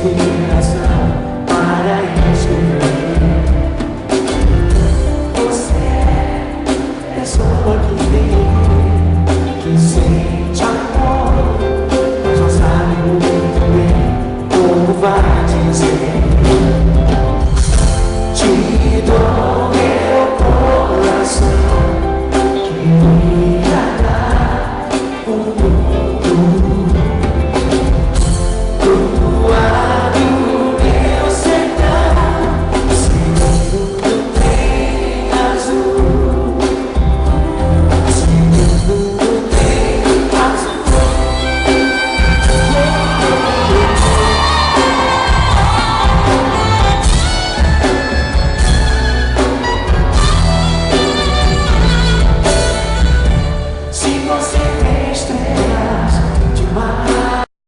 inspiração para escrever. Você é só quem tem, que sente amor, mas não sabe muito bem como vai dizer. Te dou meu coração, que me dará o mundo. Do lado do meu sertão, seguindo o trem azul, seguindo o trem azul. Se você